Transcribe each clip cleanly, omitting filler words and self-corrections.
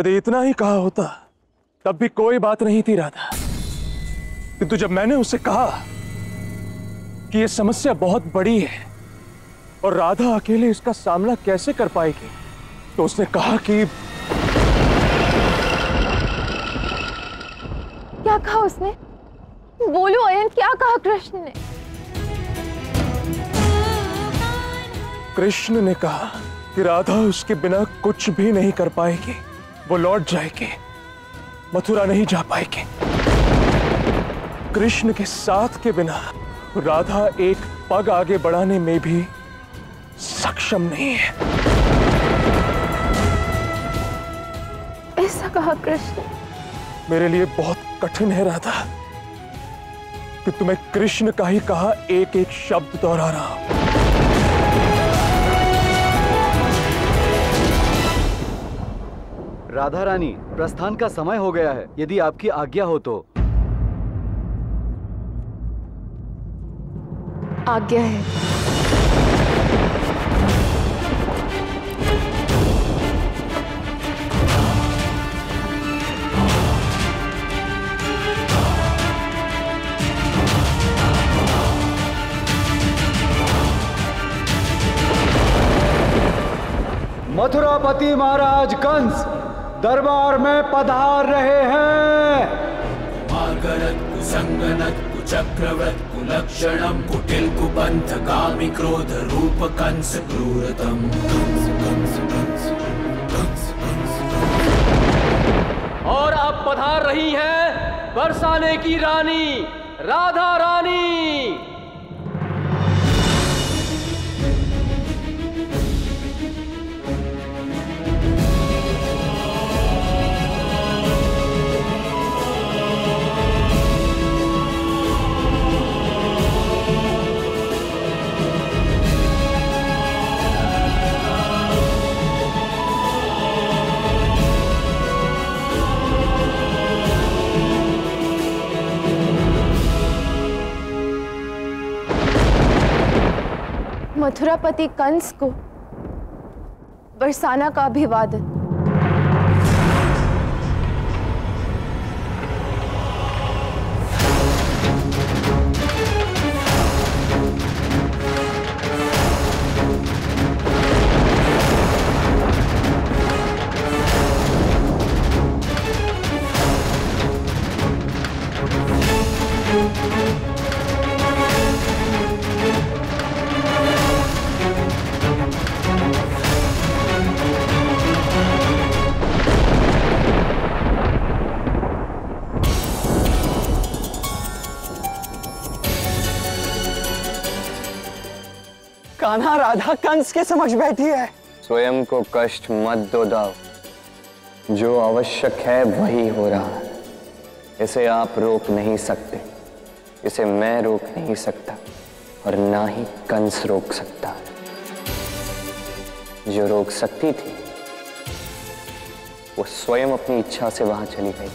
यदि इतना ही कहा होता तब भी कोई बात नहीं थी राधा, किंतु जब मैंने उसे कहा कि यह समस्या बहुत बड़ी है और राधा अकेले इसका सामना कैसे कर पाएगी, तो उसने कहा कि क्या कहा उसने? बोलो अयन, क्या कहा कृष्ण ने? कृष्ण ने कहा कि राधा उसके बिना कुछ भी नहीं कर पाएगी, वो लौट जाएगी, मथुरा नहीं जा पाएगी। कृष्ण के साथ के बिना राधा एक पग आगे बढ़ाने में भी सक्षम नहीं है। ऐसा कहा कृष्ण? मेरे लिए बहुत कठिन है राधा कि तुम्हें कृष्ण का ही कहा एक एक शब्द दोहरा रहा हूं। राधा रानी, प्रस्थान का समय हो गया है, यदि आपकी आज्ञा हो तो। आज्ञा है। मथुरापति महाराज कंस दरबार में पधार रहे हैं। मार्गरत कुसंगनत कुचक्रवत कुलक्षणम कुटिल कुपंथ कामि क्रोध रूप कंस क्रूरतम। और अब पधार रही है बरसाने की रानी राधा रानी। मथुरापति कंस को बरसाना का अभिवादन। कान्हा, राधा कंस के समक्ष बैठी है। स्वयं को कष्ट मत दो दाव, जो आवश्यक है वही हो रहा है। इसे आप रोक नहीं सकते, इसे मैं रोक नहीं सकता और ना ही कंस रोक सकता है। जो रोक सकती थी वो स्वयं अपनी इच्छा से वहां चली गई।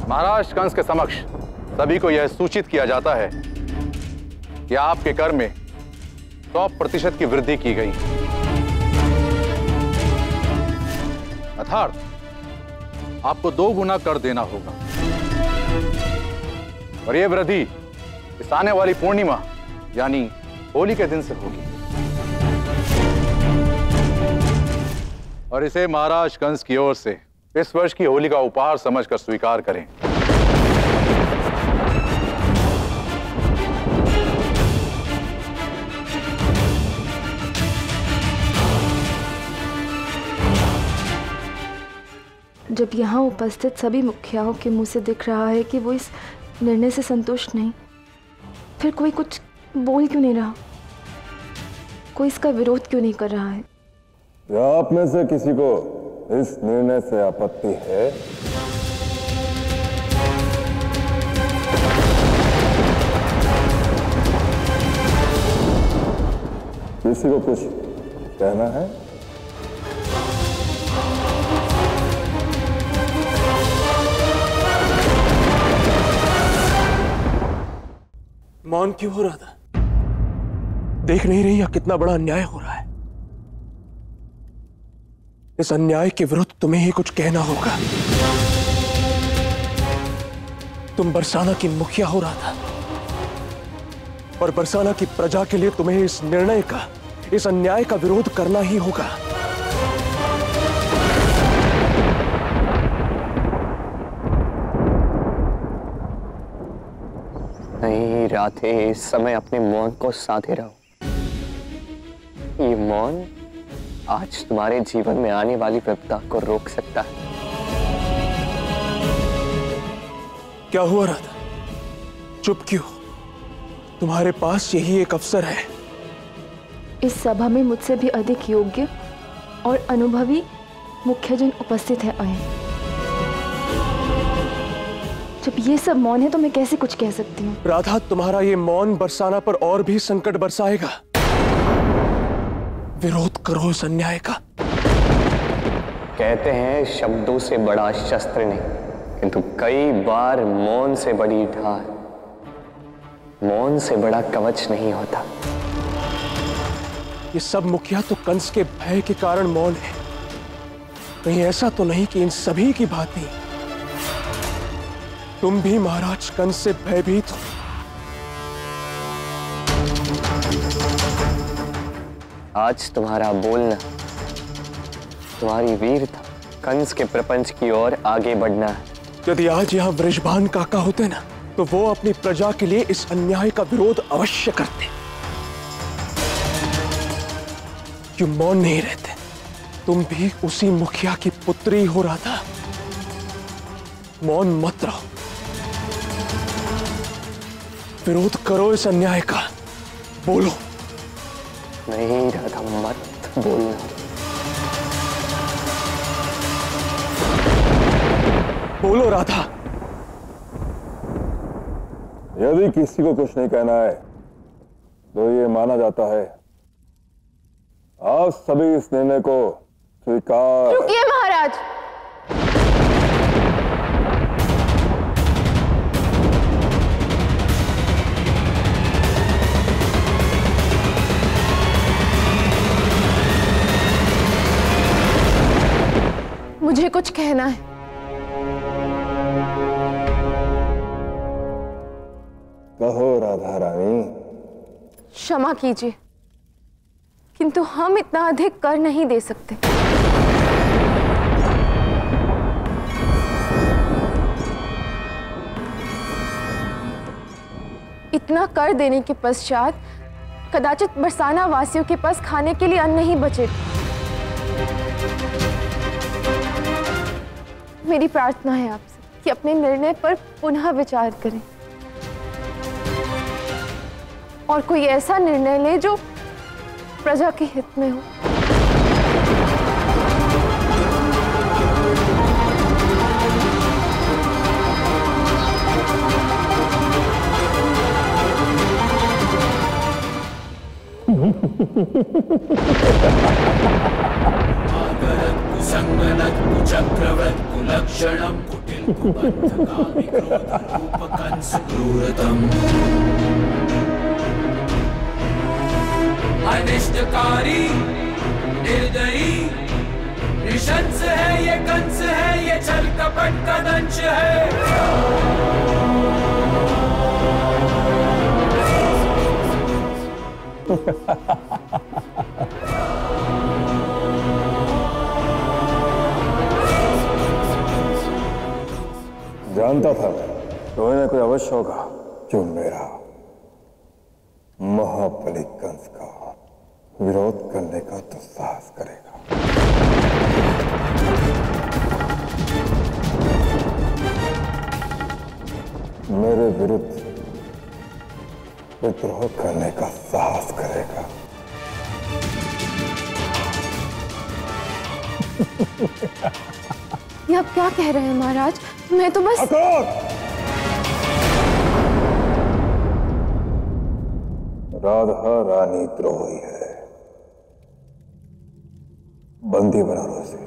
महाराज कंस के समक्ष सभी को यह सूचित किया जाता है कि आपके कर में 100% की वृद्धि की गई, अर्थात आपको 2 गुना कर देना होगा। और यह वृद्धि इस आने वाली पूर्णिमा यानी होली के दिन से होगी। और इसे महाराज कंस की ओर से इस वर्ष की होली का उपहार समझकर स्वीकार करें। जब यहाँ उपस्थित सभी मुखियाओं के मुंह से दिख रहा है कि वो इस निर्णय से संतुष्ट नहीं, फिर कोई कुछ बोल क्यों नहीं रहा? कोई इसका विरोध क्यों नहीं कर रहा है? क्या आप में से किसी को इस निर्णय से आपत्ति है? किसी को कुछ कहना है? मौन क्यों हो रहा था? देख नहीं रही या कितना बड़ा अन्याय हो रहा है? इस अन्याय के विरुद्ध तुम्हें ही कुछ कहना होगा। तुम बरसाना की मुखिया हो राधा, और बरसाना की प्रजा के लिए तुम्हें इस निर्णय का, इस अन्याय का विरोध करना ही होगा। नहीं राधे, इस समय अपने मौन को साधे रहो। ये मौन आज तुम्हारे जीवन में आने वाली विपदा को रोक सकता है। क्या हुआ राधा, चुप क्यों? तुम्हारे पास यही एक अवसर है। इस सभा में मुझसे भी अधिक योग्य और अनुभवी मुख्यजन उपस्थित है आए। जब ये सब मौन है तो मैं कैसे कुछ कह सकती हूँ? राधा, तुम्हारा ये मौन बरसाना पर और भी संकट बरसाएगा। विरोध करो इस अन्याय का। कहते हैं शब्दों से बड़ा शस्त्र नहीं, किंतु कई बार मौन से बड़ी ढाल, मौन से बड़ा कवच नहीं होता। ये सब मुखिया तो कंस के भय के कारण मौन है। कहीं ऐसा तो नहीं कि इन सभी की भांति तुम भी महाराज कंस से भयभीत हो? आज तुम्हारा बोलना, तुम्हारी वीरता कंस के प्रपंच की ओर आगे बढ़ना है। यदि आज यहाँ वृषभान काका होते ना, तो वो अपनी प्रजा के लिए इस अन्याय का विरोध अवश्य करते। क्यों मौन नहीं रहते? तुम भी उसी मुखिया की पुत्री हो राधा। मौन मत रहो, विरोध करो इस अन्याय का। बोलो। नहीं राधा, मत बोलना। बोलो राधा। यदि किसी को कुछ नहीं कहना है तो ये माना जाता है आप सभी इस निर्णय को स्वीकार। रुकिए महाराज। मुझे कुछ कहना है। कहो राधा रानी। क्षमा कीजिए, किंतु हम इतना अधिक कर नहीं दे सकते। इतना कर देने के पश्चात कदाचित बरसाना वासियों के पास खाने के लिए अन्न नहीं बचे। मेरी प्रार्थना है आपसे कि अपने निर्णय पर पुनः विचार करें और कोई ऐसा निर्णय ले जो प्रजा के हित में हो। कुसंगनत् कुचक्रवत् कुलक्षणं कुटिल कुबद्धकामि क्रोधरूपकंस क्रूरतम् अनिष्टकारी निर्दयी नृशंस है ये कंस है, ये छल कपट का दंश है। जानता था कोई ना कोई अवश्य होगा जो मेरा महाबली कंस का विरोध करने का तो साहस करेगा। मेरे विरुद्ध विद्रोह करने का साहस करेगा। ये आप क्या कह रहे हैं महाराज? मैं तो बस राधा रानी द्रोही है, बंदी बना लो उसे।